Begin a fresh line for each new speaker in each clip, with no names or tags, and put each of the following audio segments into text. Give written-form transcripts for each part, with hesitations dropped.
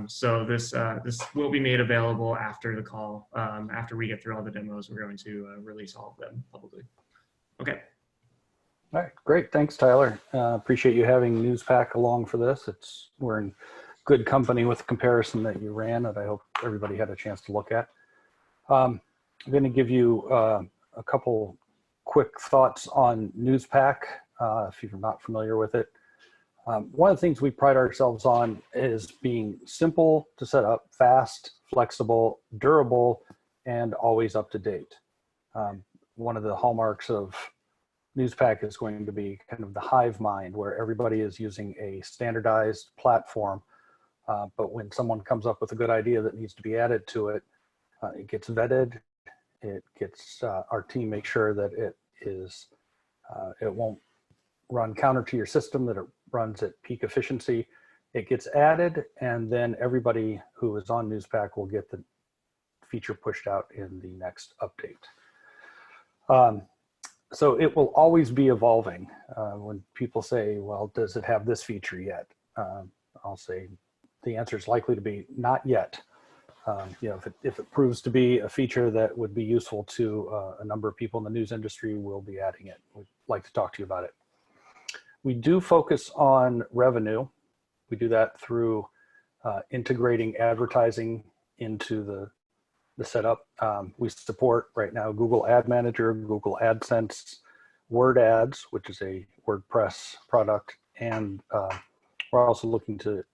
So this will be made available after the call. After we get through all the demos, we're going to release all of them publicly. Okay.
All right, great. Thanks, Tyler. Appreciate you having Newspack along for this. We're in good company with the comparison that you ran, and I hope everybody had a chance to look at. I'm going to give you a couple quick thoughts on Newspack, if you're not familiar with it. One of the things we pride ourselves on is being simple to set up, fast, flexible, durable, and always up to date. One of the hallmarks of Newspack is going to be kind of the hive mind, where everybody is using a standardized platform. But when someone comes up with a good idea that needs to be added to it, it gets vetted. It gets our team make sure that it won't run counter to your system, that it runs at peak efficiency. It gets added, and then everybody who is on Newspack will get the feature pushed out in the next update. So it will always be evolving. When people say, well, does it have this feature yet? I'll say the answer is likely to be not yet. If it proves to be a feature that would be useful to a number of people in the news industry, we'll be adding it. We'd like to talk to you about it. We do focus on revenue. We do that through integrating advertising into the setup. We support right now Google Ad Manager, Google AdSense, Word Ads, which is a WordPress product, and we're also looking to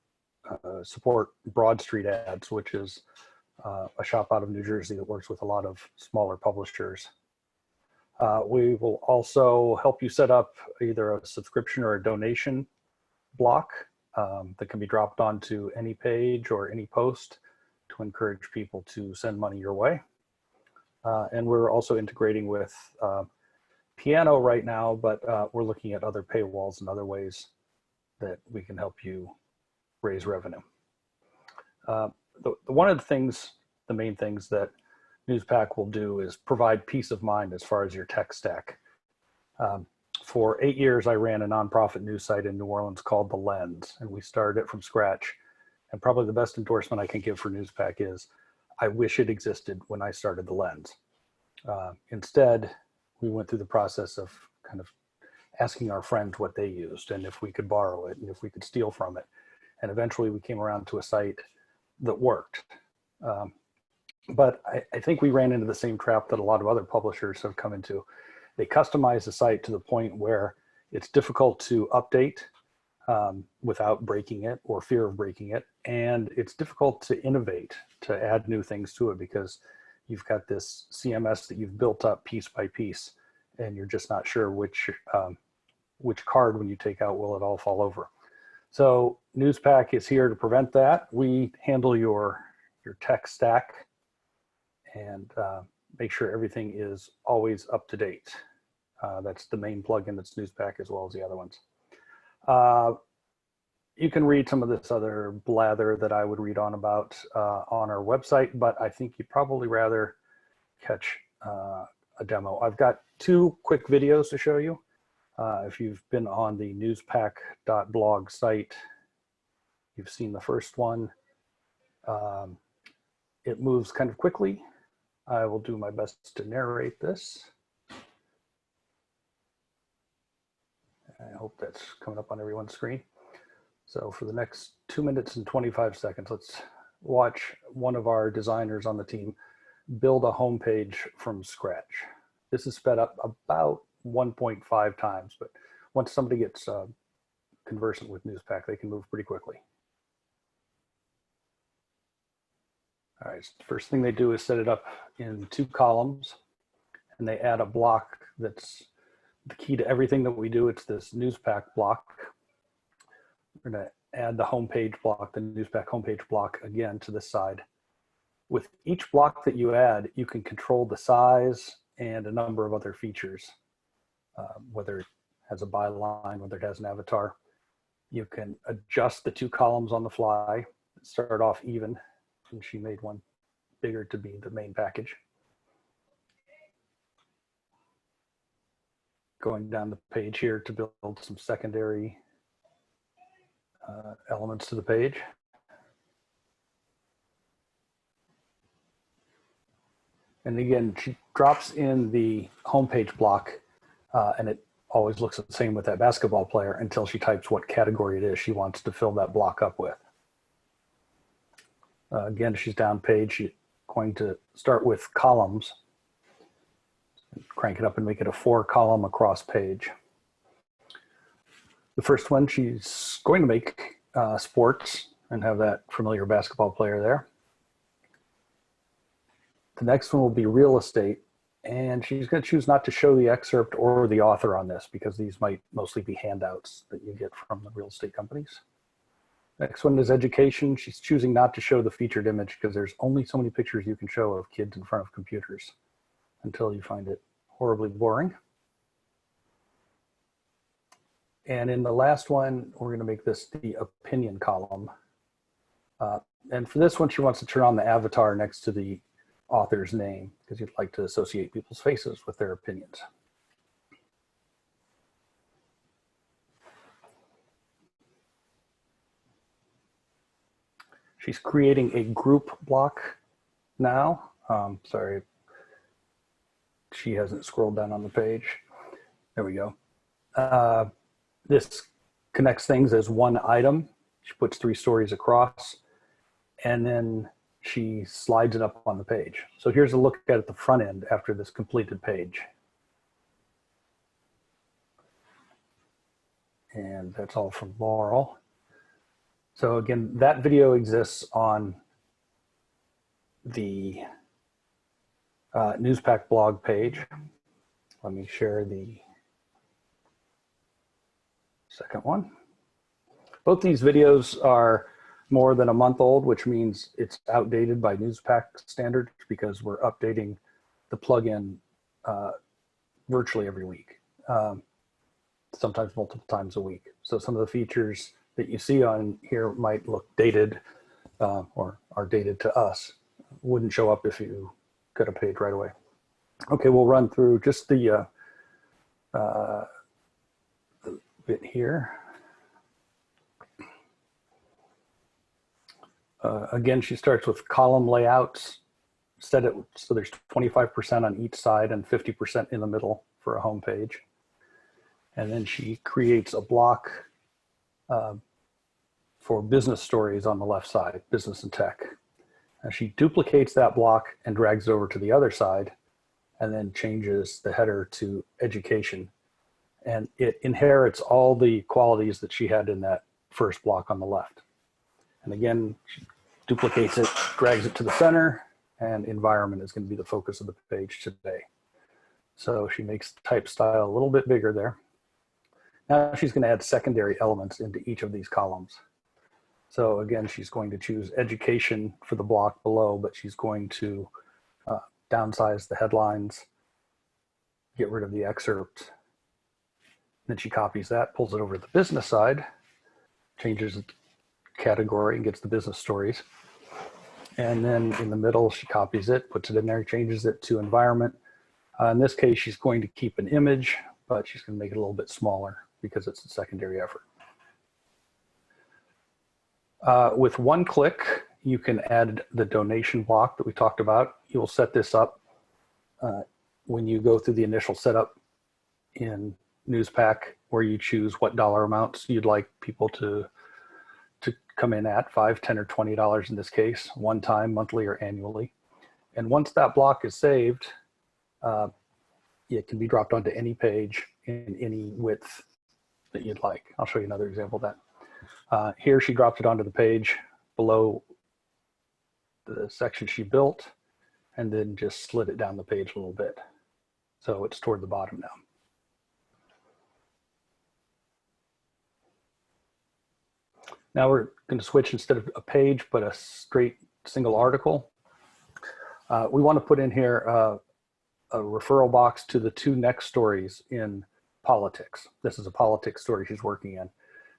support Broad Street Ads, which is a shop out of New Jersey that works with a lot of smaller publishers. We will also help you set up either a subscription or a donation block that can be dropped onto any page or any post to encourage people to send money your way. And we're also integrating with Piano right now, but we're looking at other paywalls and other ways that we can help you raise revenue. One of the main things that Newspack will do is provide peace of mind as far as your tech stack. For 8 years, I ran a nonprofit news site in New Orleans called The Lens, and we started it from scratch. And probably the best endorsement I can give for Newspack is, I wish it existed when I started The Lens. Instead, we went through the process of kind of asking our friends what they used and if we could borrow it and if we could steal from it. And eventually we came around to a site that worked. But I think we ran into the same trap that a lot of other publishers have come into. They customize the site to the point where it's difficult to update without breaking it or fear of breaking it. And it's difficult to innovate, to add new things to it, because you've got this CMS that you've built up piece by piece, and you're just not sure which card, when you take out, will it all fall over. So Newspack is here to prevent that. We handle your tech stack and make sure everything is always up to date. That's the main plugin that's Newspack, as well as the other ones. You can read some of this other blather that I would read on about on our website, but I think you'd probably rather catch a demo. I've got 2 quick videos to show you. If you've been on the newspack.blog site, you've seen the first one. It moves kind of quickly. I will do my best to narrate this. I hope that's coming up on everyone's screen. So for the next 2 minutes and 25 seconds, let's watch one of our designers on the team build a homepage from scratch. This is sped up about 1.5 times, but once somebody gets conversant with Newspack, they can move pretty quickly. All right, so the first thing they do is set it up in 2 columns, and they add a block that's the key to everything that we do. It's this Newspack block. We're going to add the homepage block, the Newspack homepage block, again to this side. With each block that you add, you can control the size and a number of other features, whether it has a byline, whether it has an avatar. You can adjust the 2 columns on the fly, start off even, and she made one bigger to be the main package. Going down the page here to build some secondary elements to the page. And again, she drops in the homepage block, and it always looks the same with that basketball player until she types what category it is she wants to fill that block up with. Again, she's down page. She's going to start with columns, crank it up and make it a 4-column across page. The first one, she's going to make sports and have that familiar basketball player there. The next one will be real estate, and she's going to choose not to show the excerpt or the author on this because these might mostly be handouts that you get from the real estate companies. Next one is education. She's choosing not to show the featured image because there's only so many pictures you can show of kids in front of computers until you find it horribly boring. And in the last one, we're going to make this the opinion column. And for this one, she wants to turn on the avatar next to the author's name because you'd like to associate people's faces with their opinions. She's creating a group block now. Sorry, she hasn't scrolled down on the page. There we go. This connects things as one item. She puts 3 stories across, and then she slides it up on the page. So here's a look at the front end after this completed page. And that's all from Laurel. So again, that video exists on the Newspack blog page. Let me share the second one. Both these videos are more than a month old, which means it's outdated by Newspack standards because we're updating the plugin virtually every week, sometimes multiple times a week. So some of the features that you see on here might look dated or are dated to us. Wouldn't show up if you got a page right away. Okay, we'll run through just the bit here. Again, she starts with column layouts, set it so there's 25% on each side and 50% in the middle for a home page. And then she creates a block for business stories on the left side, business and tech. And she duplicates that block and drags it over to the other side and then changes the header to education. And it inherits all the qualities that she had in that first block on the left. And again, she duplicates it, drags it to the center, and environment is going to be the focus of the page today. So she makes the type style a little bit bigger there. Now she's going to add secondary elements into each of these columns. So again, she's going to choose education for the block below, but she's going to downsize the headlines, get rid of the excerpt. Then she copies that, pulls it over to the business side, changes the category and gets the business stories. And then in the middle, she copies it, puts it in there, changes it to environment. In this case, she's going to keep an image, but she's going to make it a little bit smaller because it's a secondary effort. With one click, you can add the donation block that we talked about. You'll set this up when you go through the initial setup in Newspack, where you choose what dollar amounts you'd like people to come in at, $5, $10, or $20 in this case, one time, monthly, or annually. And once that block is saved, it can be dropped onto any page in any width that you'd like. I'll show you another example of that. Here she dropped it onto the page below the section she built and then just slid it down the page a little bit. So it's toward the bottom now. Now we're going to switch instead of a page, but a straight single article. We want to put in here a referral box to the 2 next stories in politics. This is a politics story she's working in.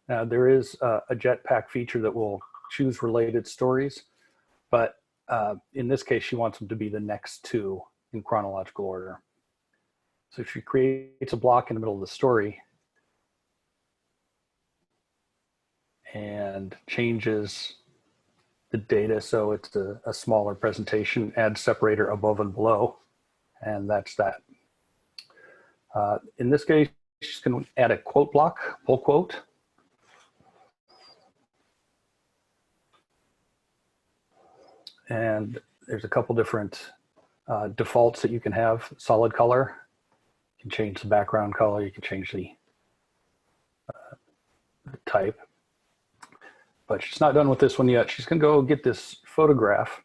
Now there is a Jetpack feature that will choose related stories, but in this case, she wants them to be the next 2 in chronological order. So she creates a block in the middle of the story and changes the data so it's a smaller presentation, add separator above and below, and that's that. In this case, you just can add a quote block, pull quote. And there's a couple different defaults that you can have. Solid color, you can change the background color, you can change the type. But she's not done with this one yet. She's gonna go get this photograph,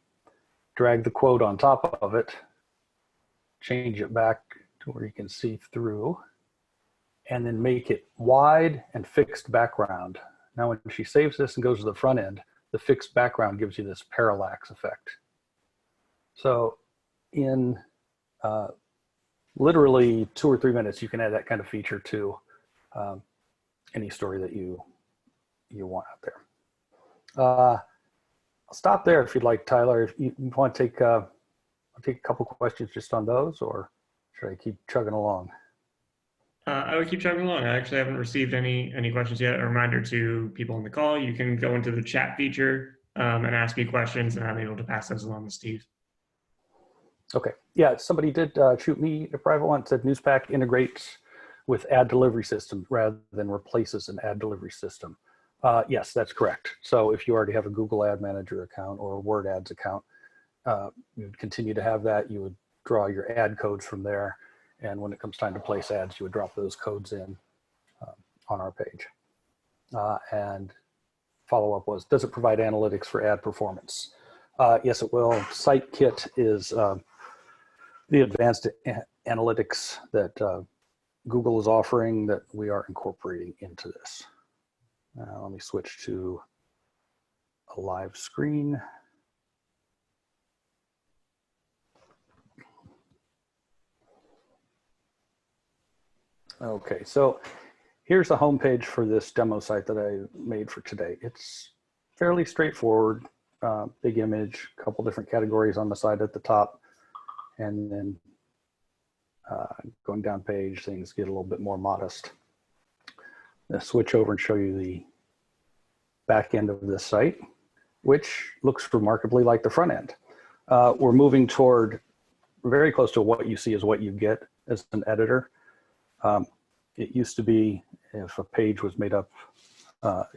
drag the quote on top of it, change it back to where you can see through, and then make it wide and fixed background. Now when she saves this and goes to the front end, the fixed background gives you this parallax effect. So in literally 2 or 3 minutes, you can add that kind of feature to any story that you want out there. I'll stop there if you'd like, Tyler. If you want to take, I'll take a couple questions just on those, or should I keep chugging along?
I would keep chugging along. I actually haven't received any questions yet. A reminder to people on the call, you can go into the chat feature and ask me questions, and I'm able to pass those along to Steve.
Okay. Yeah, somebody did shoot me a private one. It said Newspack integrates with ad delivery system rather than replaces an ad delivery system. Yes, that's correct. So if you already have a Google Ad Manager account or a Word Ads account, you would continue to have that. You would draw your ad codes from there. And when it comes time to place ads, you would drop those codes in on our page. And follow-up was, does it provide analytics for ad performance? Yes, it will. SiteKit is the advanced analytics that Google is offering that we are incorporating into this. Let me switch to a live screen. Okay, so here's the homepage for this demo site that I made for today. It's fairly straightforward, big image, a couple different categories on the side at the top, and then going down page, things get a little bit more modest. Let's switch over and show you the back end of this site, which looks remarkably like the front end. We're moving toward very close to what you see is what you get as an editor. It used to be if a page was made up,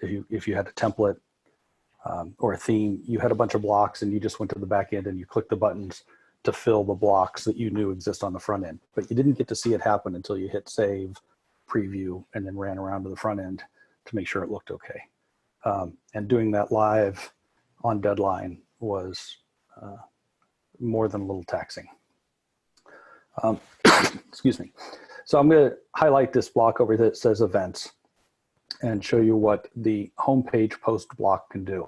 if you had a template or a theme, you had a bunch of blocks and you just went to the back end and you clicked the buttons to fill the blocks that you knew exist on the front end. But you didn't get to see it happen until you hit save, preview, and then ran around to the front end to make sure it looked okay. And doing that live on deadline was more than a little taxing. Excuse me. So I'm going to highlight this block over here that says events and show you what the homepage post block can do.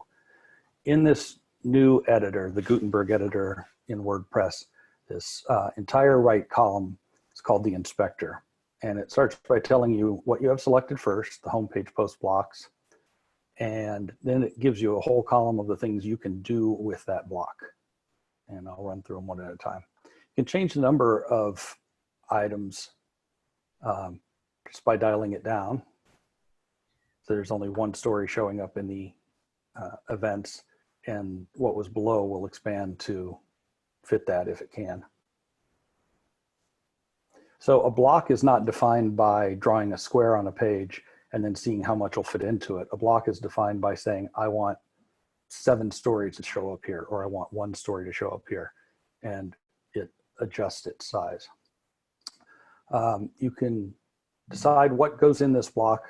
In this new editor, the Gutenberg editor in WordPress, this entire right column is called the inspector. And it starts by telling you what you have selected first, the homepage post blocks. And then it gives you a whole column of the things you can do with that block. And I'll run through them one at a time. You can change the number of items just by dialing it down. So there's only one story showing up in the events, and what was below will expand to fit that if it can. So a block is not defined by drawing a square on a page and then seeing how much will fit into it. A block is defined by saying, I want 7 stories to show up here, or I want 1 story to show up here, and it adjusts its size. You can decide what goes in this block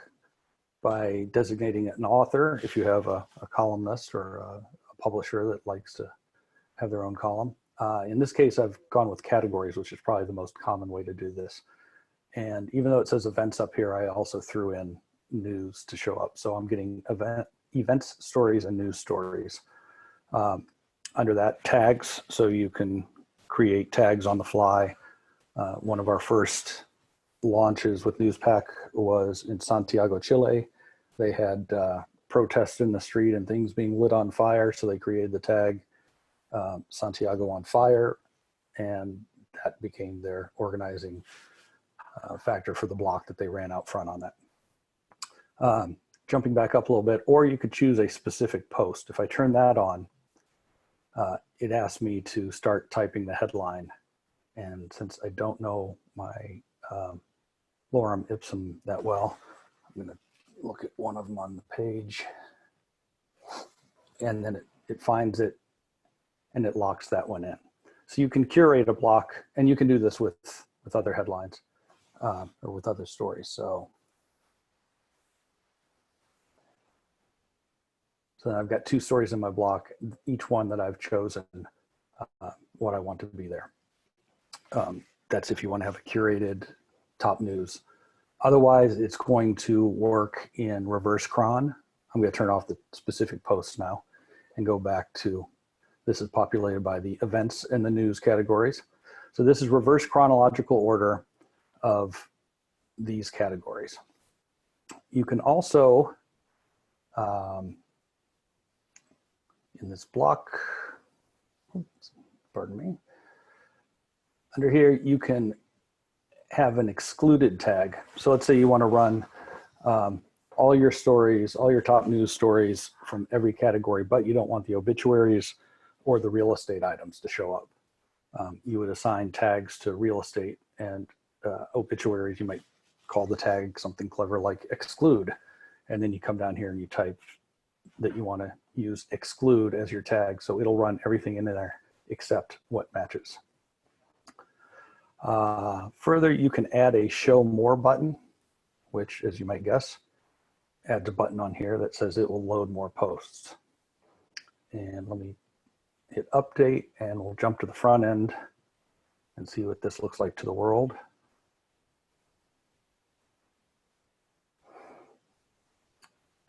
by designating it an author if you have a columnist or a publisher that likes to have their own column. In this case, I've gone with categories, which is probably the most common way to do this. And even though it says events up here, I also threw in news to show up. So I'm getting events, stories, and news stories. Under that, tags, so you can create tags on the fly. One of our first launches with Newspack was in Santiago, Chile. They had protests in the street and things being lit on fire, so they created the tag Santiago on fire, and that became their organizing factor for the block that they ran out front on that. Jumping back up a little bit, or you could choose a specific post. If I turn that on, it asked me to start typing the headline. And since I don't know my lorem ipsum that well, I'm going to look at one of them on the page. And then it finds it and it locks that one in. So you can curate a block, and you can do this with other headlines or with other stories. So then I've got 2 stories in my block, each one that I've chosen what I want to be there. That's if you want to have a curated top news. Otherwise, it's going to work in reverse cron. I'm going to turn off the specific posts now and go back to, this is populated by the events and the news categories. So this is reverse chronological order of these categories. You can also, in this block, oops, pardon me, under here, you can have an excluded tag. So let's say you want to run all your stories, all your top news stories from every category, but you don't want the obituaries or the real estate items to show up. You would assign tags to real estate, and obituaries, you might call the tag something clever like exclude. And then you come down here and you type that you want to use exclude as your tag. So it'll run everything in there except what matches. Further, you can add a show more button, which, as you might guess, adds a button on here that says it will load more posts. And let me hit update, and we'll jump to the front end and see what this looks like to the world.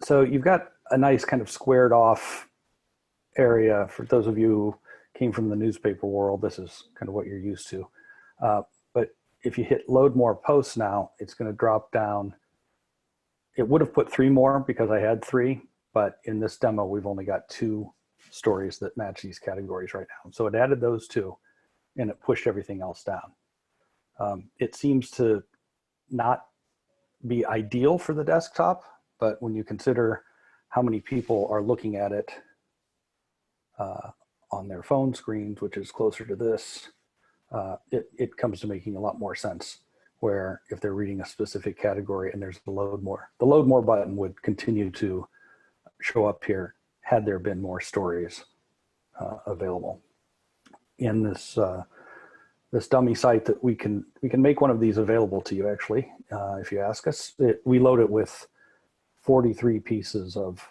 So you've got a nice kind of squared off area. For those of you who came from the newspaper world, this is kind of what you're used to. But if you hit load more posts now, it's going to drop down. It would have put 3 more because I had 3, but in this demo, we've only got 2 stories that match these categories right now. So it added those 2 and it pushed everything else down. It seems to not be ideal for the desktop, but when you consider how many people are looking at it on their phone screens, which is closer to this, it comes to making a lot more sense, where if they're reading a specific category and there's the load more button would continue to show up here had there been more stories available. In this this dummy site that we can make one of these available to you, actually, if you ask us. We load it with 43 pieces of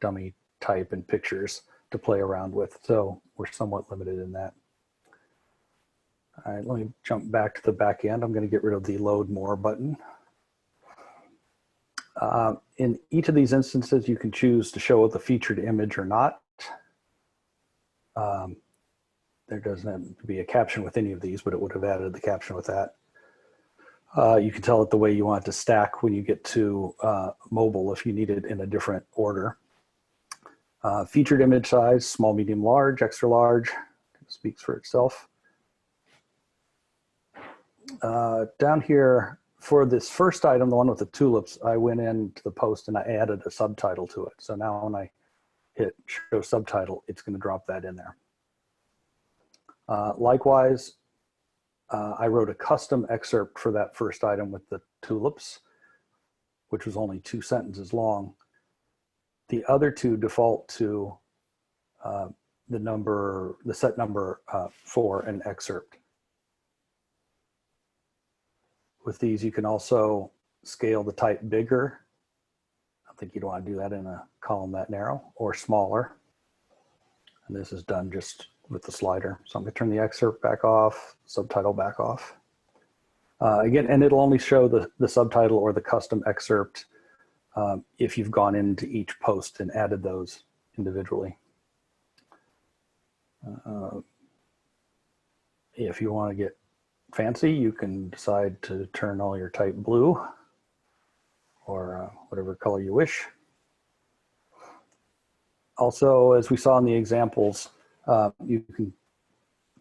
dummy type and pictures to play around with, so we're somewhat limited in that. All right, let me jump back to the back end. I'm going to get rid of the load more button. In each of these instances, you can choose to show the featured image or not. There doesn't have to be a caption with any of these, but it would have added the caption with that. You can tell it the way you want it to stack when you get to mobile if you need it in a different order. Featured image size, small, medium, large, extra large, speaks for itself. Down here, for this first item, the one with the tulips, I went into the post and I added a subtitle to it. So now when I hit show subtitle, it's going to drop that in there. Likewise, I wrote a custom excerpt for that first item with the tulips, which was only 2 sentences long. The other 2 default to the set number for an excerpt. With these, you can also scale the type bigger. I think you'd want to do that in a column that narrow, or smaller. And this is done just with the slider. So I'm going to turn the excerpt back off, subtitle back off. Again, and it'll only show the subtitle or the custom excerpt if you've gone into each post and added those individually. If you want to get fancy, you can decide to turn all your type blue or whatever color you wish. Also, as we saw in the examples, you can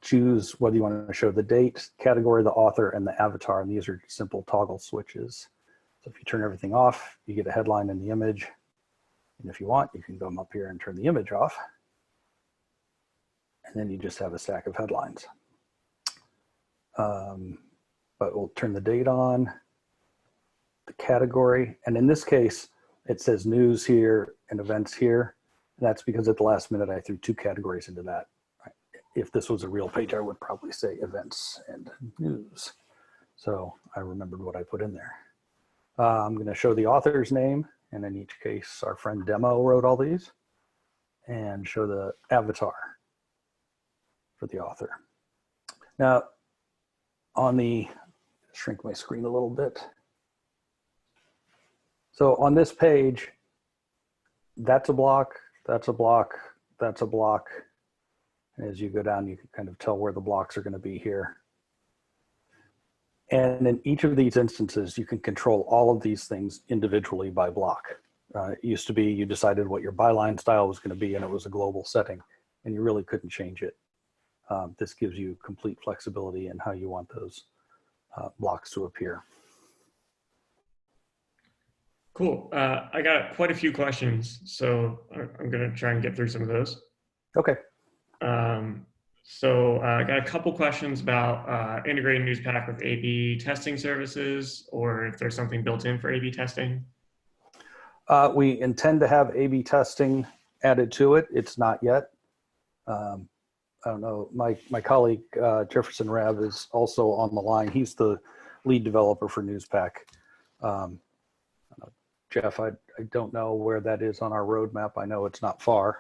choose whether you want to show the date, category, the author, and the avatar, and these are simple toggle switches. So if you turn everything off, you get a headline in the image, and if you want, you can come up here and turn the image off. and then you just have a stack of headlines. But we'll turn the date on, the category, and in this case, it says news here and events here. And that's because at the last minute, I threw 2 categories into that. If this was a real page, I would probably say events and news. So I remembered what I put in there. I'm going to show the author's name, and in each case, our friend Demo wrote all these, and show the avatar for the author. Now, on the, shrink my screen a little bit. So on this page, that's a block, that's a block, that's a block. And as you go down, you can kind of tell where the blocks are going to be here. And in each of these instances, you can control all of these things individually by block. It used to be you decided what your byline style was going to be, and it was a global setting, and you really couldn't change it. This gives you complete flexibility in how you want those blocks to appear.
Cool. I got quite a few questions, so I'm going to try and get through some of those.
Okay.
So I got a couple questions about integrating Newspack with A/B testing services, or if there's something built in for A/B testing.
We intend to have A/B testing added to it. It's not yet. I don't know. My colleague Jefferson Rav is also on the line. He's the lead developer for Newspack. Jeff, I don't know where that is on our roadmap. I know it's not far.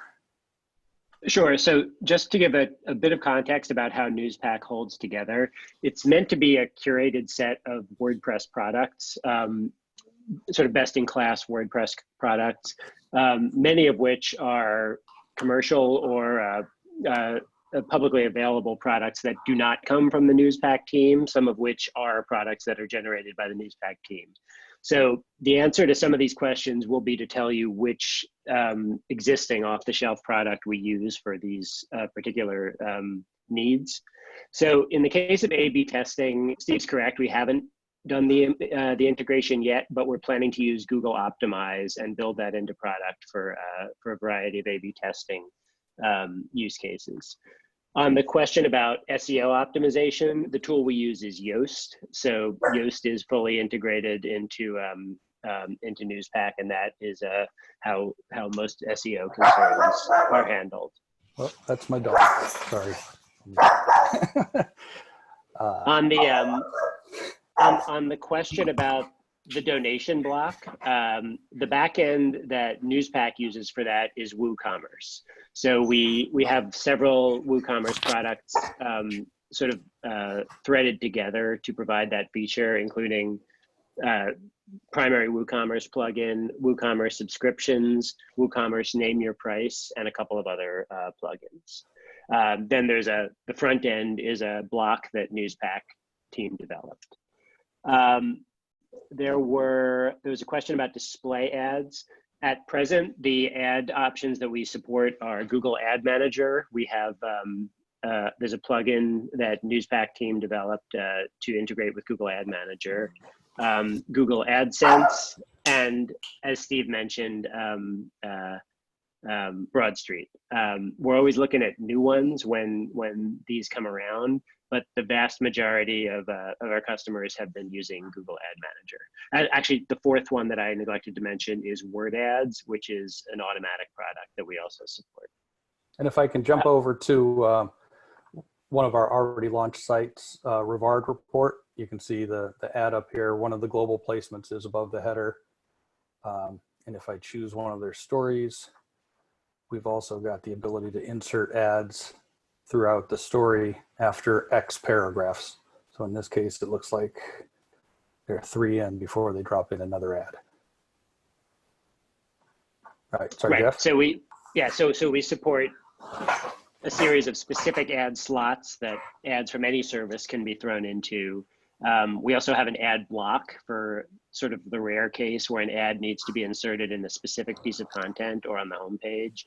Sure. So just to give a bit of context about how Newspack holds together, it's meant to be a curated set of WordPress products, sort of best-in-class WordPress products, many of which are commercial or publicly available products that do not come from the Newspack team, some of which are products that are generated by the Newspack team. So the answer to some of these questions will be to tell you which existing off-the-shelf product we use for these particular needs. So in the case of A/B testing, Steve's correct. We haven't done the integration yet, but we're planning to use Google Optimize and build that into product for a variety of A/B testing use cases. On the question about SEO optimization, the tool we use is Yoast. So Yoast is fully integrated into Newspack, and that is how most SEO concerns are handled.
Well, that's my dog. Sorry.
On the question about the donation block, the backend that Newspack uses for that is WooCommerce. So we have several WooCommerce products sort of threaded together to provide that feature, including primary WooCommerce plugin, WooCommerce subscriptions, WooCommerce Name Your Price, and a couple of other plugins. Then there's the front end is a block that Newspack team developed. There was a question about display ads. At present, the ad options that we support are Google Ad Manager. We have, there's a plugin that Newspack team developed to integrate with Google Ad Manager, Google AdSense, and as Steve mentioned, BroadStreet. We're always looking at new ones when these come around, but the vast majority of our customers have been using Google Ad Manager. Actually, the fourth one that I neglected to mention is Word Ads, which is an Automattic product that we also support.
And if I can jump over to one of our already launched sites, Rivard Report, you can see the ad up here. One of the global placements is above the header. And if I choose one of their stories, we've also got the ability to insert ads throughout the story after X paragraphs. So in this case, it looks like there are 3 in before they drop in another ad. All right, sorry,
right.
Jeff.
So we support a series of specific ad slots that ads from any service can be thrown into. We also have an ad block for sort of the rare case where an ad needs to be inserted in a specific piece of content or on the homepage.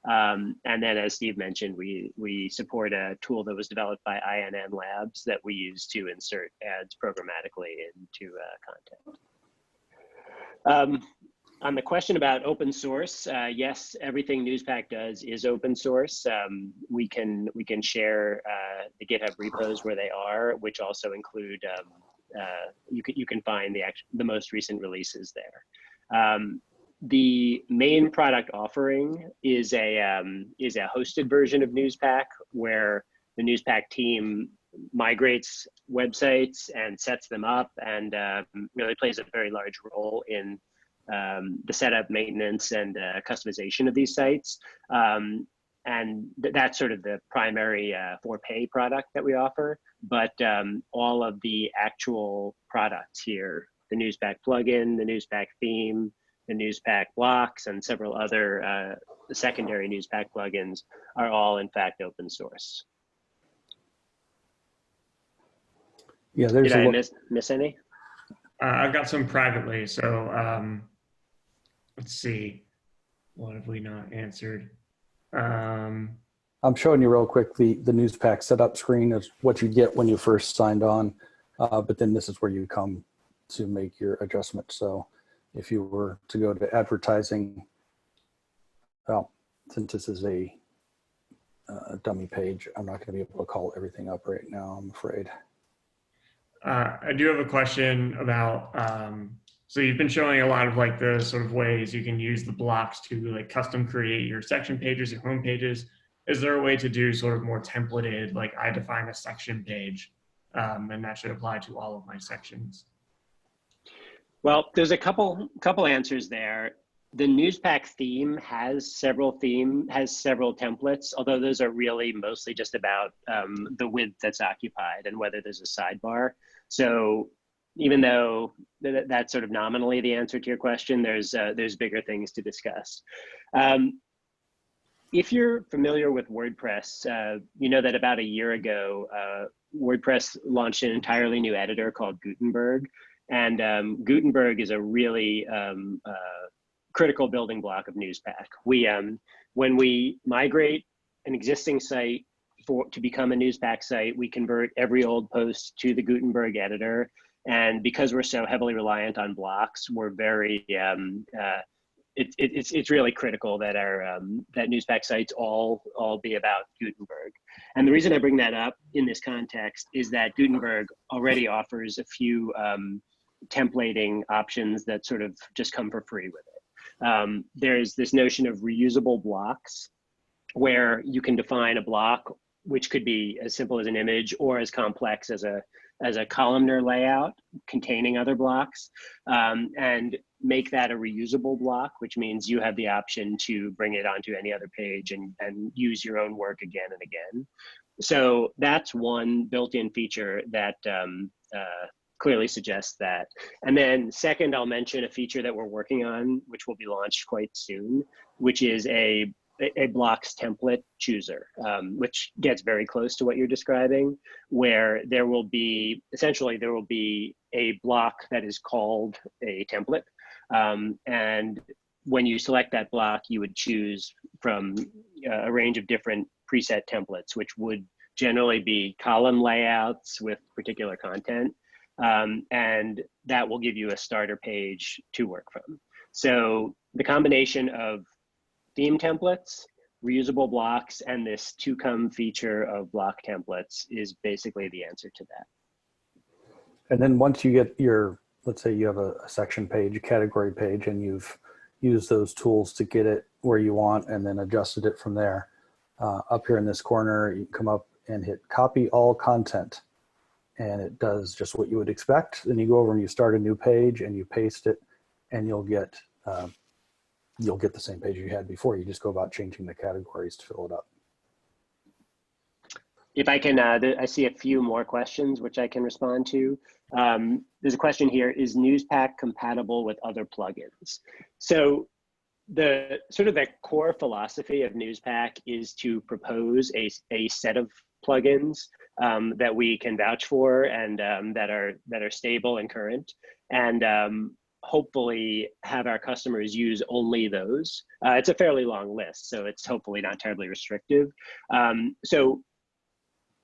And then, as Steve mentioned, we support a tool that was developed by INN Labs that we use to insert ads programmatically into content. on the question about open source, yes, everything Newspack does is open source. We can share the GitHub repos where they are, which also include you can find the most recent releases there. The main product offering is a hosted version of Newspack, where the Newspack team migrates websites and sets them up, and really plays a very large role in the setup, maintenance, and customization of these sites. And that's sort of the primary for pay product that we offer. But all of the actual products here, the Newspack plugin, the Newspack theme, the Newspack blocks, and several other secondary Newspack plugins are all in fact open source.
Yeah, there's
Did I miss any?
I've got some privately. So let's see. What have we not answered?
I'm showing you real quick the Newspack setup screen is what you get when you first signed on, but then this is where you come to make your adjustment. So if you were to go to advertising, well, since this is a dummy page, I'm not going to be able to call everything up right now, I'm afraid.
I do have a question about, so you've been showing a lot of like the sort of ways you can use the blocks to like custom create your section pages, your home pages. Is there a way to do sort of more templated, like I define a section page, and that should apply to all of my sections?
Well, there's a couple answers there. The Newspack theme has several templates, although those are really mostly just about the width that's occupied and whether there's a sidebar. So even though that's sort of nominally the answer to your question, there's bigger things to discuss. If you're familiar with WordPress, you know that about a year ago, WordPress launched an entirely new editor called Gutenberg. And Gutenberg is a really critical building block of Newspack. When we migrate an existing site to become a Newspack site, we convert every old post to the Gutenberg editor. And because we're so heavily reliant on blocks, we're very it's really critical that our that Newspack sites all be about Gutenberg. And the reason I bring that up in this context is that Gutenberg already offers a few templating options that sort of just come for free with it. There's this notion of reusable blocks, where you can define a block which could be as simple as an image or as complex as a columnar layout containing other blocks, and make that a reusable block, which means you have the option to bring it onto any other page and use your own work again and again. So that's one built-in feature that clearly suggests that. And then second, I'll mention a feature that we're working on, which will be launched quite soon, which is a blocks template chooser, which gets very close to what you're describing, where there will be a block that is called a template. And when you select that block, you would choose from a range of different preset templates, which would generally be column layouts with particular content. And that will give you a starter page to work from. So the combination of theme templates, reusable blocks, and this to-come feature of block templates is basically the answer to that.
And then once you get your, let's say you have a section page, a category page, and you've used those tools to get it where you want and then adjusted it from there. Up here in this corner, you come up and hit copy all content. And it does just what you would expect. Then you go over and you start a new page and you paste it, and you'll get the same page you had before. You just go about changing the categories to fill it up.
If I can, I see a few more questions which I can respond to. There's a question here: is Newspack compatible with other plugins? So the sort of the core philosophy of Newspack is to propose a set of plugins that we can vouch for and that are stable and current, and hopefully have our customers use only those. It's a fairly long list, so it's hopefully not terribly restrictive. So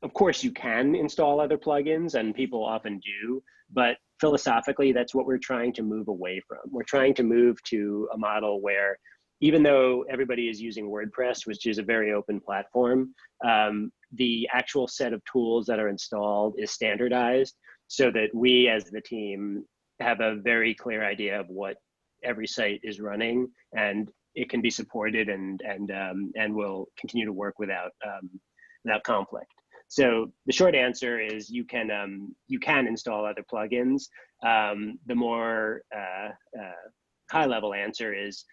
of course you can install other plugins, and people often do, but philosophically, that's what we're trying to move away from. We're trying to move to a model where, even though everybody is using WordPress, which is a very open platform, the actual set of tools that are installed is standardized so that we as the team have a very clear idea of what every site is running, and it can be supported and will continue to work without conflict. So the short answer is you can install other plugins. The more high level answer is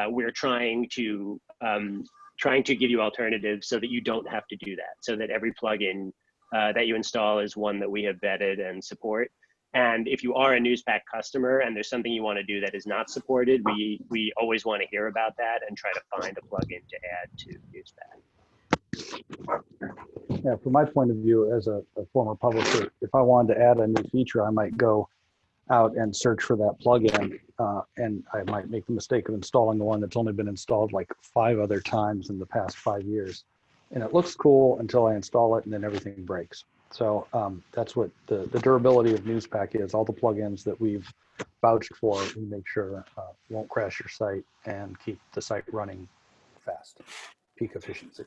we're trying to give you alternatives so that you don't have to do that, so that every plugin that you install is one that we have vetted and support. And if you are a Newspack customer and there's something you want to do that is not supported, we always want to hear about that and try to find a plugin to add to Newspack.
Yeah, from my point of view as a former publisher, if I wanted to add a new feature, I might go out and search for that plugin, and I might make the mistake of installing the one that's only been installed like 5 other times in the past 5 years. And it looks cool until I install it, and then everything breaks. So that's what the durability of Newspack is. All the plugins that we've vouched for, we make sure won't crash your site and keep the site running fast, peak efficiency.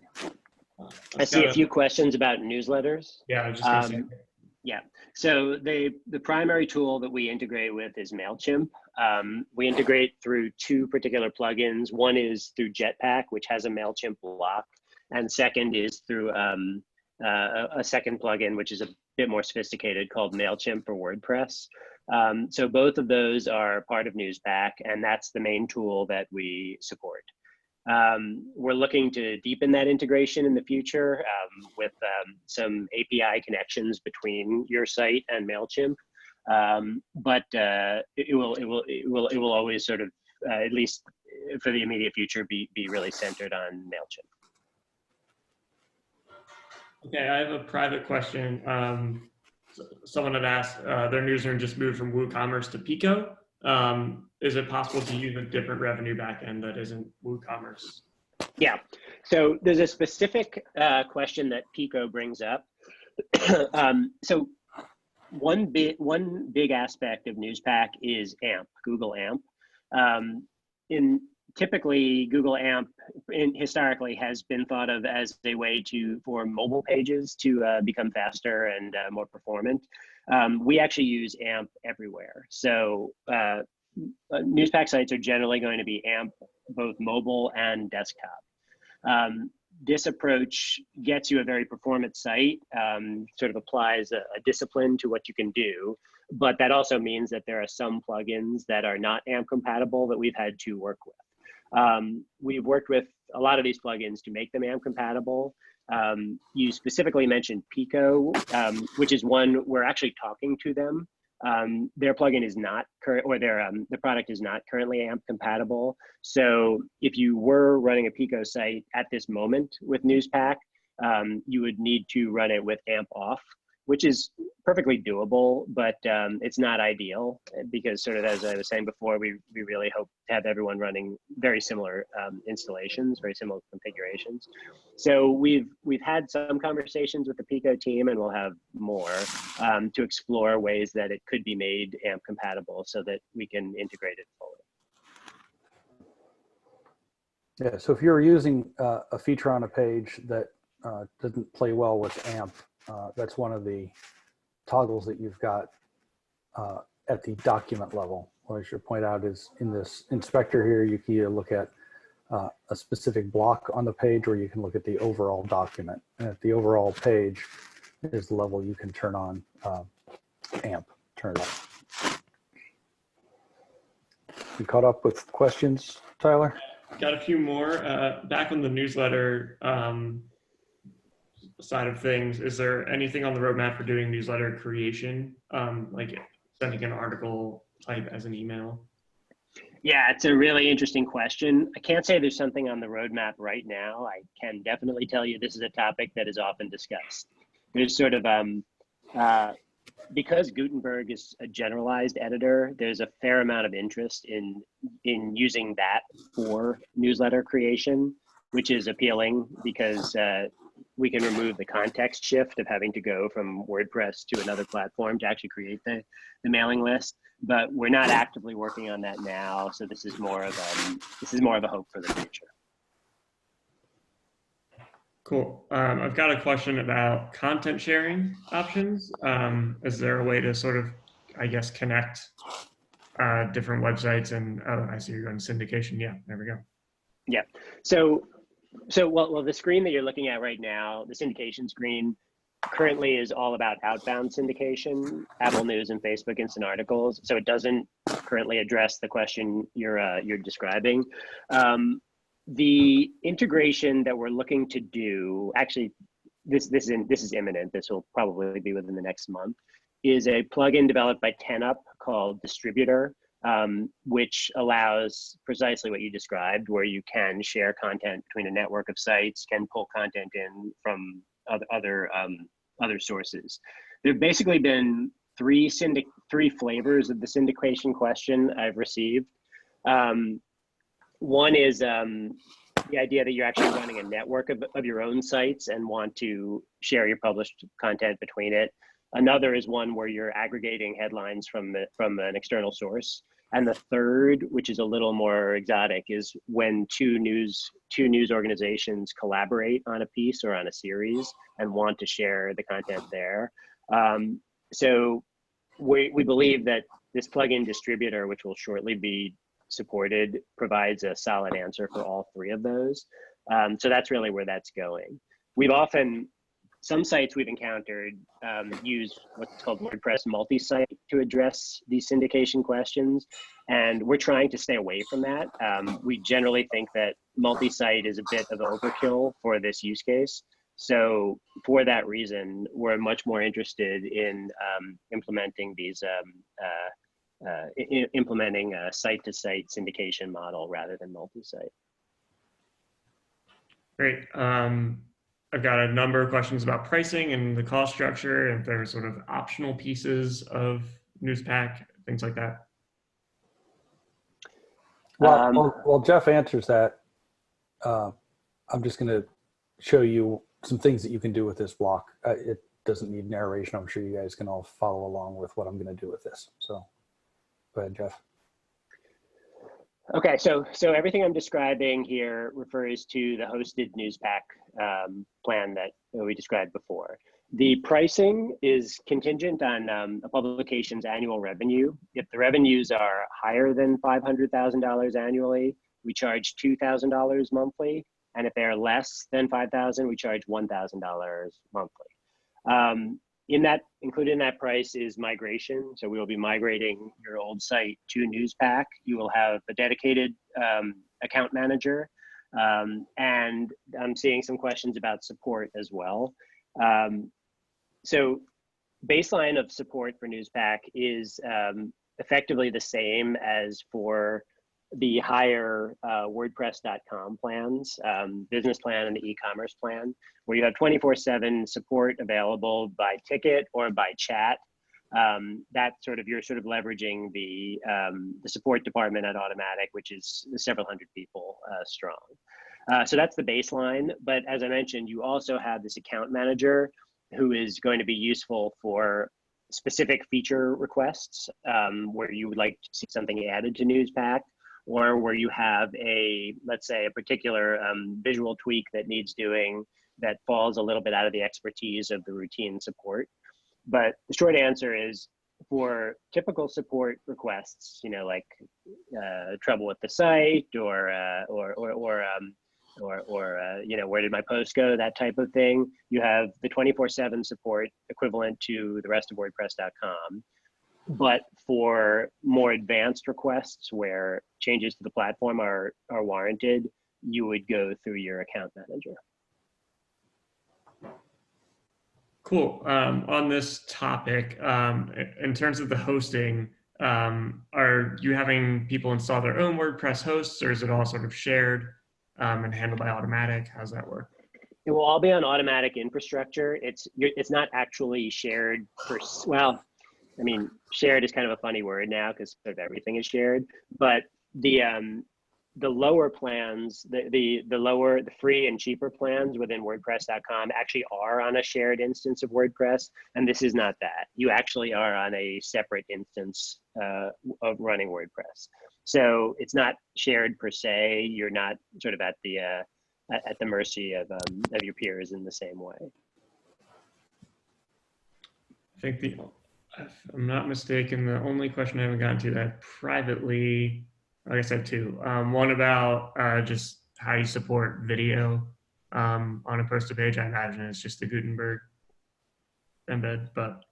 I see a few questions about newsletters.
Yeah, I was just gonna say.
Yeah, so the primary tool that we integrate with is MailChimp. We integrate through 2 particular plugins. One is through Jetpack, which has a MailChimp block, and second is through a second plugin, which is a bit more sophisticated, called MailChimp for WordPress. So both of those are part of Newspack, and that's the main tool that we support. We're looking to deepen that integration in the future with some API connections between your site and MailChimp, but it will always sort of, at least for the immediate future, be really centered on MailChimp.
Okay, I have a private question. Someone had asked, their newsroom just moved from WooCommerce to Pico. Is it possible to use a different revenue backend that isn't WooCommerce?
Yeah, so there's a specific question that Pico brings up. So one big aspect of Newspack is AMP, Google AMP. Typically, Google AMP historically has been thought of as a way for mobile pages to become faster and more performant. We actually use AMP everywhere. So Newspack sites are generally going to be AMP, both mobile and desktop. This approach gets you a very performant site, sort of applies a discipline to what you can do, but that also means that there are some plugins that are not AMP compatible that we've had to work with. We've worked with a lot of these plugins to make them AMP compatible. You specifically mentioned Pico, which is one we're actually talking to them. Their plugin is not current, or the product is not currently AMP compatible. So if you were running a Pico site at this moment with Newspack, you would need to run it with AMP off, which is perfectly doable, but it's not ideal because, sort of as I was saying before, we really hope to have everyone running very similar installations, very similar configurations. So we've had some conversations with the Pico team, and we'll have more to explore ways that it could be made AMP compatible so that we can integrate it fully.
Yeah, so if you're using a feature on a page that doesn't play well with AMP, that's one of the toggles that you've got at the document level. What I should point out is in this inspector here, you can either look at a specific block on the page, or you can look at the overall document. And at the overall page is the level you can turn on AMP, turn it on. You caught up with questions, Tyler?
Got a few more. Back on the newsletter side of things, is there anything on the roadmap for doing newsletter creation, like sending an article type as an email?
Yeah, it's a really interesting question. I can't say there's something on the roadmap right now. I can definitely tell you this is a topic that is often discussed. There's sort of, because Gutenberg is a generalized editor, there's a fair amount of interest in using that for newsletter creation, which is appealing because we can remove the context shift of having to go from WordPress to another platform to actually create the mailing list. But we're not actively working on that now, so this is more of a hope for the future.
Cool. I've got a question about content sharing options. Is there a way to sort of, I guess, connect different websites? And oh, I see you're going syndication. Yeah, there we go.
Yeah. So well, the screen that you're looking at right now, the syndication screen, currently is all about outbound syndication, Apple News and Facebook Instant Articles. So it doesn't currently address the question you're describing. The integration that we're looking to do, actually, this is imminent. This will probably be within the next month. Is a plugin developed by 10up called Distributor, which allows precisely what you described, where you can share content between a network of sites, can pull content in from other sources. There've basically been three flavors of the syndication question I've received. One is the idea that you're actually running a network of your own sites and want to share your published content between it. Another is one where you're aggregating headlines from an external source. And the third, which is a little more exotic, is when two news organizations collaborate on a piece or on a series and want to share the content there. So we believe that this plugin Distributor, which will shortly be supported, provides a solid answer for all three of those. So that's really where that's going. Some sites we've encountered use what's called WordPress multi-site to address these syndication questions. And we're trying to stay away from that. We generally think that multi-site is a bit of overkill for this use case. So for that reason, we're much more interested in implementing these implementing a site-to-site syndication model rather than multi-site.
Great. I've got a number of questions about pricing and the cost structure, and if there's sort of optional pieces of Newspack, things like that.
While Jeff answers that, I'm just going to show you some things that you can do with this block. It doesn't need narration. I'm sure you guys can all follow along with what I'm going to do with this. So go ahead, Jeff.
Okay, so everything I'm describing here refers to the hosted Newspack plan that we described before. The pricing is contingent on a publication's annual revenue. If the revenues are higher than $500,000 annually, we charge $2,000 monthly. And if they're less than $5,000, we charge $1,000 monthly. Included in that price is migration. So we will be migrating your old site to Newspack. You will have a dedicated account manager. And I'm seeing some questions about support as well. So baseline of support for Newspack is effectively the same as for the higher WordPress.com plans, business plan and the e-commerce plan, where you have 24/7 support available by ticket or by chat. You're sort of leveraging the support department at Automattic, which is several hundred people strong. So that's the baseline. But as I mentioned, you also have this account manager who is going to be useful for specific feature requests where you would like to see something added to Newspack, or where you have let's say a particular visual tweak that needs doing that falls a little bit out of the expertise of the routine support. But the short answer is, for typical support requests, like trouble with the site or where did my post go, that type of thing, you have the 24/7 support equivalent to the rest of WordPress.com. But for more advanced requests where changes to the platform are warranted, you would go through your account manager.
Cool. On this topic, in terms of the hosting, are you having people install their own WordPress hosts, or is it all sort of shared and handled by Automattic? How's that work?
It will all be on Automattic infrastructure. It's not actually shared shared is kind of a funny word now because sort of everything is shared. But the the lower plans, the free and cheaper plans within WordPress.com actually are on a shared instance of WordPress, and this is not that. You actually are on a separate instance of running WordPress. So it's not shared per se. You're not sort of at the mercy of your peers in the same way.
I think if I'm not mistaken, the only question I haven't gotten to that privately, like I said, two. One about just how you support video on a posted page. I imagine it's just the Gutenberg embed, but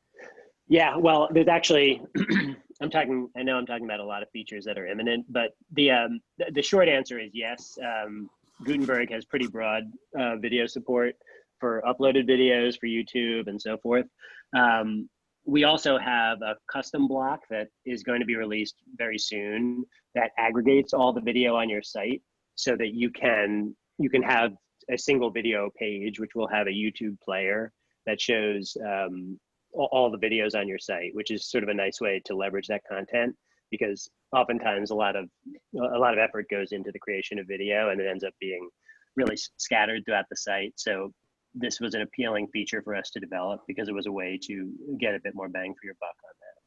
yeah, well, there's actually I know I'm talking about a lot of features that are imminent, but the short answer is yes. Gutenberg has pretty broad video support for uploaded videos for YouTube and so forth. We also have a custom block that is going to be released very soon that aggregates all the video on your site so that you can have a single video page, which will have a YouTube player that shows all the videos on your site, which is sort of a nice way to leverage that content, because oftentimes a lot of effort goes into the creation of video and it ends up being really scattered throughout the site. So this was an appealing feature for us to develop because it was a way to get a bit more bang for your buck on that.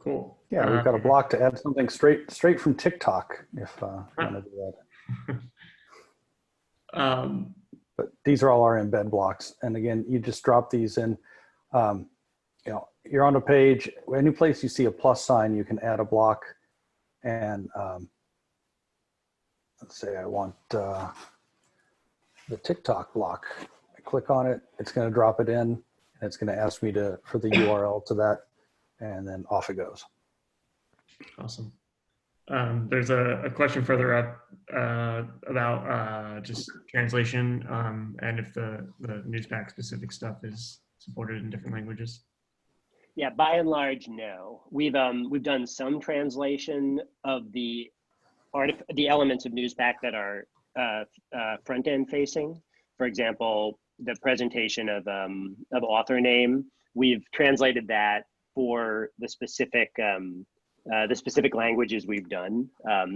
Cool.
Yeah, we've got a block to add something straight from TikTok if you want to do that. But these are all our embed blocks, and again, you just drop these in. You're on a page. Any place you see a plus sign, you can add a block. And let's say I want the TikTok block. I click on it. It's going to drop it in, and it's going to ask me for the URL to that, and then off it goes.
Awesome. There's a question further up about just translation and if the Newspack specific stuff is supported in different languages.
Yeah, by and large, no. We've done some translation of the elements of Newspack that are front end facing. For example, the presentation of author name. We've translated that for the specific languages we've done.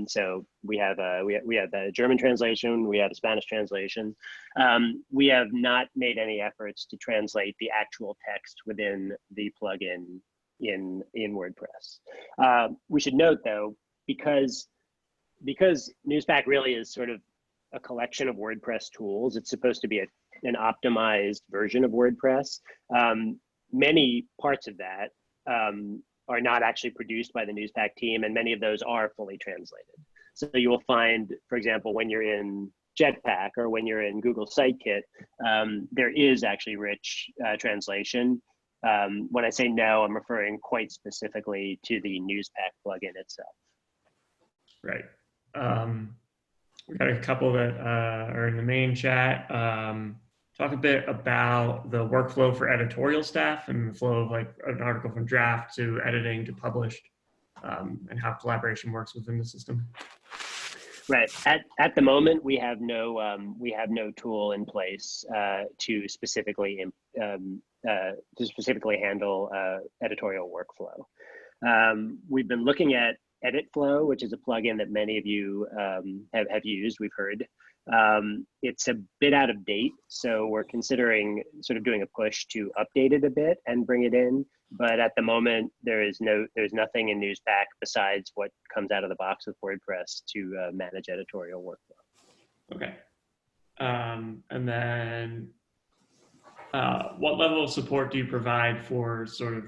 So we have a German translation, we have a Spanish translation. We have not made any efforts to translate the actual text within the plugin in WordPress. We should note though, because Newspack really is sort of a collection of WordPress tools, it's supposed to be an optimized version of WordPress. Many parts of that are not actually produced by the Newspack team, and many of those are fully translated. So you will find, for example, when you're in Jetpack or when you're in Google Sitekit, there is actually rich translation. When I say no, I'm referring quite specifically to the Newspack plugin itself.
Right. We got a couple that are in the main chat. Talk a bit about the workflow for editorial staff and the flow of like an article from draft to editing to published, and how collaboration works within the system.
Right. At the moment, we have no tool in place to specifically handle editorial workflow. We've been looking at EditFlow, which is a plugin that many of you have used. We've heard. It's a bit out of date, so we're considering sort of doing a push to update it a bit and bring it in. But at the moment, there's nothing in Newspack besides what comes out of the box with WordPress to manage editorial workflow.
Okay. And then what level of support do you provide for sort of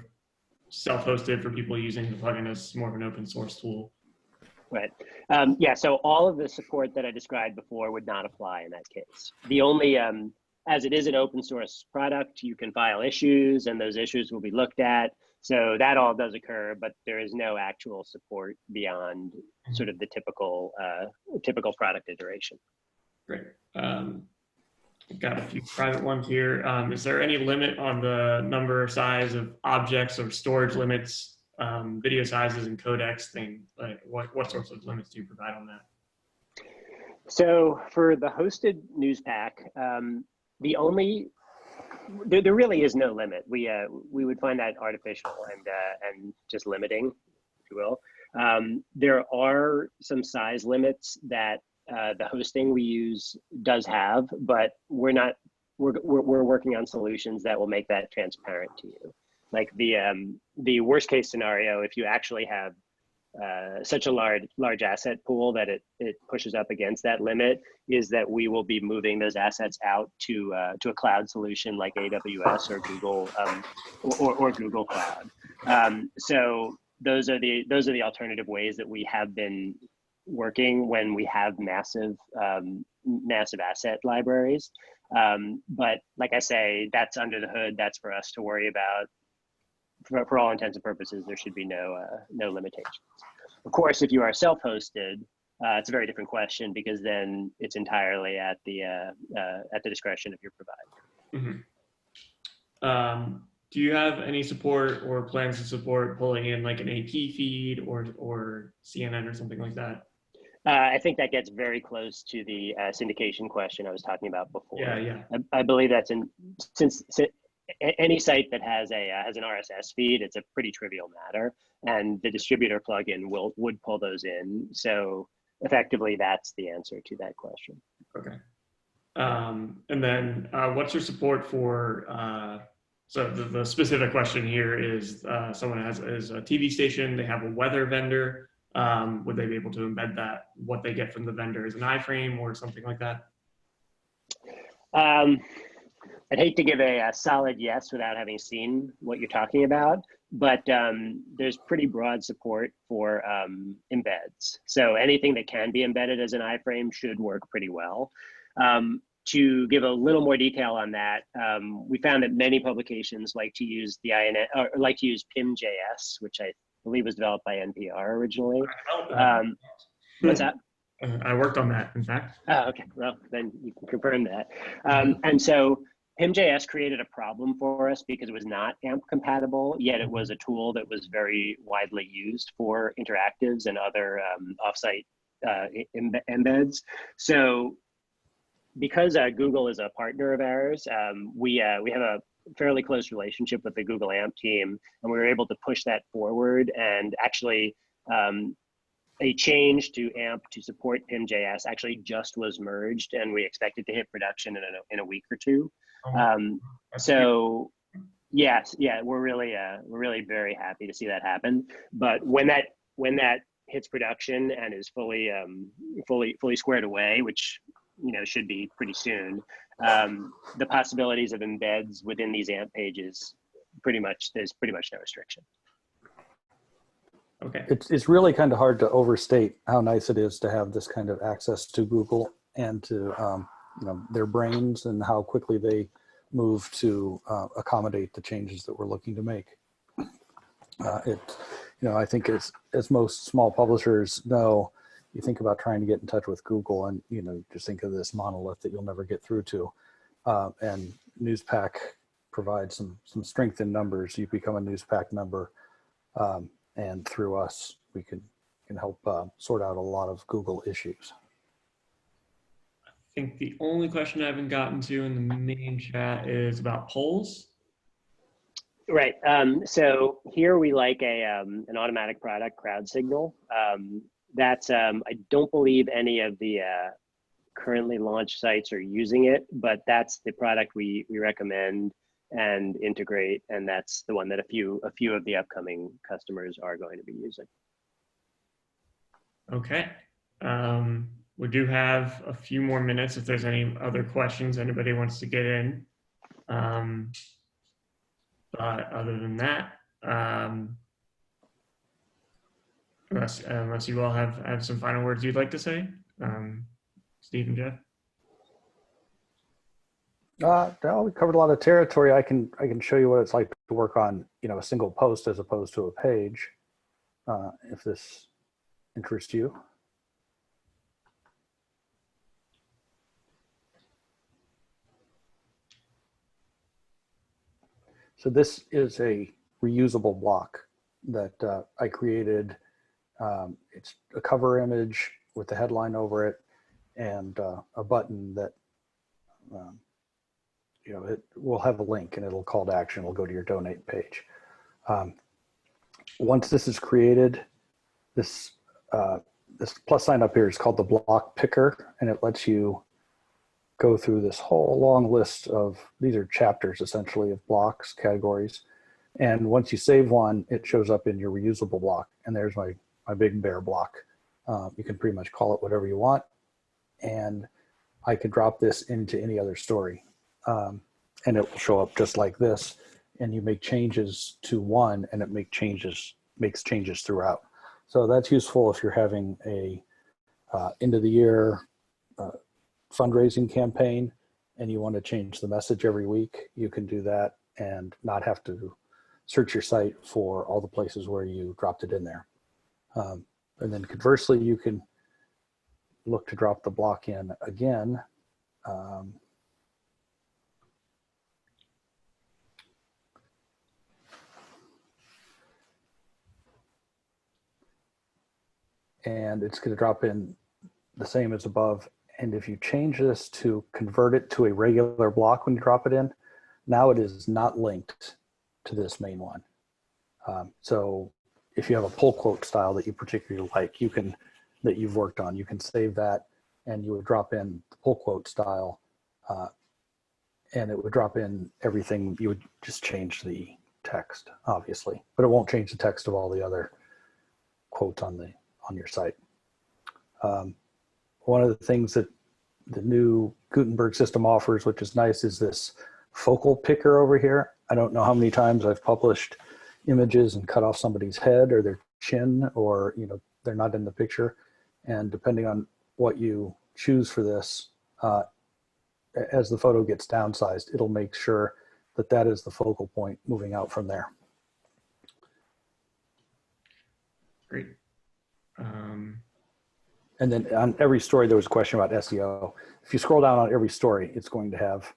self-hosted for people using the plugin as more of an open source tool?
Right. Yeah, so all of the support that I described before would not apply in that case. The only, as it is an open source product, you can file issues and those issues will be looked at. So that all does occur, but there is no actual support beyond sort of the typical product iteration.
Great. We've got a few private ones here. Is there any limit on the number or size of objects or storage limits, video sizes and codecs thing? Like what sorts of limits do you provide on that?
So for the hosted Newspack, there really is no limit. We would find that artificial and just limiting, if you will. There are some size limits that the hosting we use does have, but we're working on solutions that will make that transparent to you. Like the worst case scenario, if you actually have such a large asset pool that it pushes up against that limit, is that we will be moving those assets out to a cloud solution like AWS or Google or Google Cloud. So those are the alternative ways that we have been working when we have massive asset libraries. But like I say, that's under the hood. That's for us to worry about. For all intents and purposes, there should be no limitations. Of course, if you are self-hosted, it's a very different question, because then it's entirely at the discretion of your provider.
Mm-hmm. Do you have any support or plans to support pulling in like an AP feed or CNN or something like that?
I think that gets very close to the syndication question I was talking about before.
Yeah.
I believe that's since any site that has an RSS feed, it's a pretty trivial matter, and the distributor plugin would pull those in. So effectively, that's the answer to that question.
Okay. And then what's your support for? So the specific question here is someone is a TV station. They have a weather vendor. Would they be able to embed that, what they get from the vendor as an iframe or something like that?
I'd hate to give a solid yes without having seen what you're talking about, but there's pretty broad support for embeds. So anything that can be embedded as an iframe should work pretty well. To give a little more detail on that, we found that many publications like to use PIM.js, which I believe was developed by NPR originally. What's that?
I worked on that, in fact.
Oh, okay. Well, then you can confirm that. And so PIM.js created a problem for us because it was not AMP compatible, yet it was a tool that was very widely used for interactives and other offsite embeds. So because Google is a partner of ours, we have a fairly close relationship with the Google AMP team, and we were able to push that forward. And actually, a change to AMP to support PIM.js actually just was merged, and we expect it to hit production in a week or two. So yes, yeah, we're really very happy to see that happen. But when that hits production and is fully squared away, which should be pretty soon, the possibilities of embeds within these AMP pages, there's pretty much no restriction.
Okay.
It's really kind of hard to overstate how nice it is to have this kind of access to Google and to their brains and how quickly they move to accommodate the changes that we're looking to make. I think as most small publishers know, you think about trying to get in touch with Google and just think of this monolith that you'll never get through to. And Newspack provides some strength in numbers. You become a Newspack member, and through us, we can help sort out a lot of Google issues.
I think the only question I haven't gotten to in the main chat is about polls.
Right. So here we like an Automattic product, Crowd Signal. That's I don't believe any of the currently launched sites are using it, but that's the product we recommend and integrate, and that's the one that a few of the upcoming customers are going to be using.
Okay. We do have a few more minutes if there's any other questions anybody wants to get in. But other than that, unless you all have some final words you'd like to say, Steve and Jeff.
We covered a lot of territory. I can show you what it's like to work on a single post as opposed to a page, if this interests you. So this is a reusable block that I created. It's a cover image with the headline over it and a button that it will have a link and it'll call to action. It'll go to your donate page. Once this is created, this this plus sign up here is called the block picker, and it lets you go through this whole long list of, these are chapters essentially of blocks, categories. And once you save one, it shows up in your reusable block. And there's my big bear block. You can pretty much call it whatever you want. And I could drop this into any other story. And it will show up just like this. And you make changes to one, and it makes changes throughout. So that's useful if you're having a end of the year fundraising campaign and you want to change the message every week. You can do that and not have to search your site for all the places where you dropped it in there. And then conversely, you can look to drop the block in again. And it's going to drop in the same as above. And if you change this to convert it to a regular block when you drop it in, now it is not linked to this main one. So if you have a pull quote style that you particularly like, that you've worked on, you can save that, and you would drop in the pull quote style, and it would drop in everything. You would just change the text, obviously, but it won't change the text of all the other quotes on your site. One of the things that the new Gutenberg system offers, which is nice, is this focal picker over here. I don't know how many times I've published images and cut off somebody's head or their chin, or they're not in the picture. And depending on what you choose for this, as the photo gets downsized, it'll make sure that that is the focal point moving out from there.
Great.
And then on every story, there was a question about SEO. If you scroll down on every story, it's going to have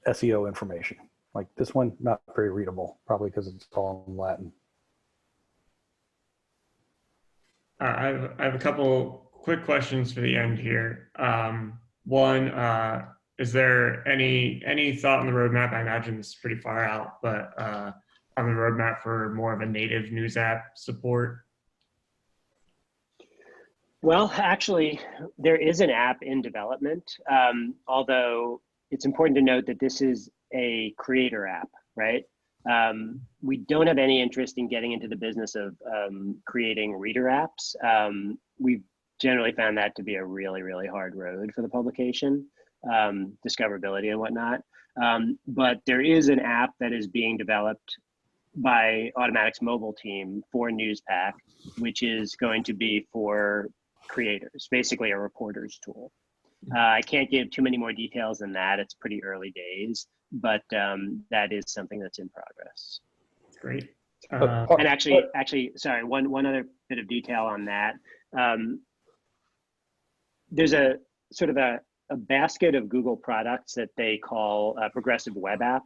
SEO information. Like this one, not very readable, probably because it's all in Latin.
I have a couple quick questions for the end here. One, is there any thought on the roadmap? I imagine this is pretty far out, but on the roadmap for more of a native news app support?
Well, actually, there is an app in development, although it's important to note that this is a creator app, right? We don't have any interest in getting into the business of creating reader apps. We've generally found that to be a really, really hard road for the publication, discoverability and whatnot. But there is an app that is being developed by Automattic's mobile team for Newspack, which is going to be for creators, basically a reporter's tool. I can't give too many more details than that. It's pretty early days, but that is something that's in progress.
Great.
And actually, sorry, one other bit of detail on that. There's a sort of a basket of Google products that they call a progressive web app,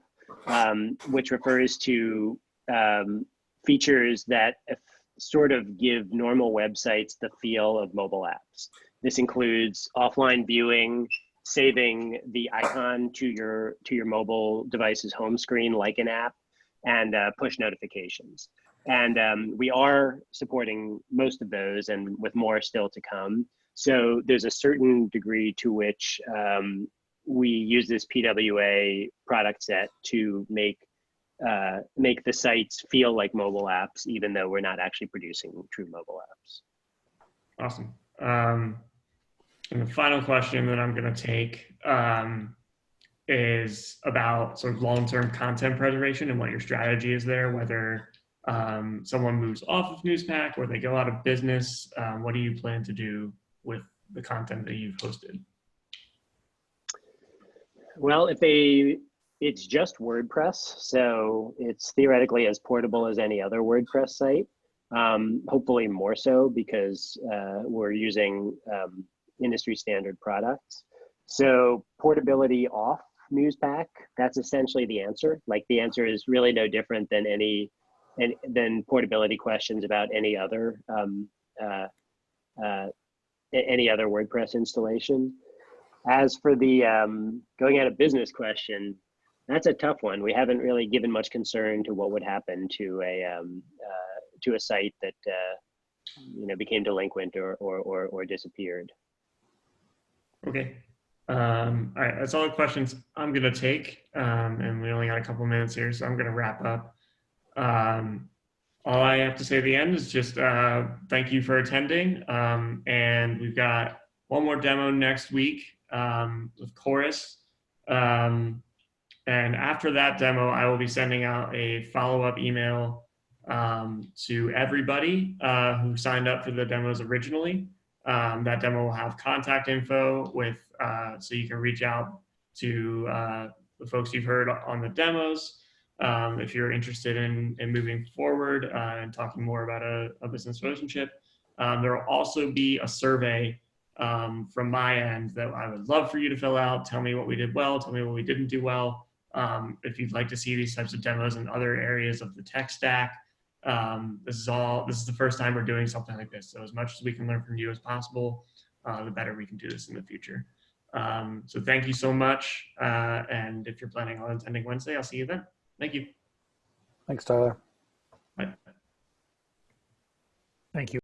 which refers to features that sort of give normal websites the feel of mobile apps. This includes offline viewing, saving the icon to your mobile device's home screen like an app, and push notifications. And we are supporting most of those, and with more still to come. So there's a certain degree to which we use this PWA product set to make the sites feel like mobile apps, even though we're not actually producing true mobile apps.
Awesome. And the final question that I'm going to take is about sort of long-term content preservation and what your strategy is there, whether someone moves off of Newspack or they go out of business. What do you plan to do with the content that you've hosted?
Well, it's just WordPress, so it's theoretically as portable as any other WordPress site. Hopefully more so, because we're using industry standard products. So portability off Newspack, that's essentially the answer. Like the answer is really no different than than portability questions about any other WordPress installation. As for the going out of business question, that's a tough one. We haven't really given much concern to what would happen to to a site that became delinquent or disappeared.
Okay. All right, that's all the questions I'm going to take. And we only got a couple minutes here, so I'm going to wrap up. All I have to say at the end is just thank you for attending. And we've got one more demo next week with Chorus. And after that demo, I will be sending out a follow-up email to everybody who signed up for the demos originally. That demo will have contact info so you can reach out to the folks you've heard on the demos. If you're interested in moving forward and talking more about a business relationship. There will also be a survey from my end that I would love for you to fill out. Tell me what we did well, tell me what we didn't do well. If you'd like to see these types of demos in other areas of the tech stack, this is the first time we're doing something like this. So as much as we can learn from you as possible, the better we can do this in the future. So thank you so much. And if you're planning on attending Wednesday, I'll see you then. Thank you.
Thanks, Tyler.
Bye.
Thank you.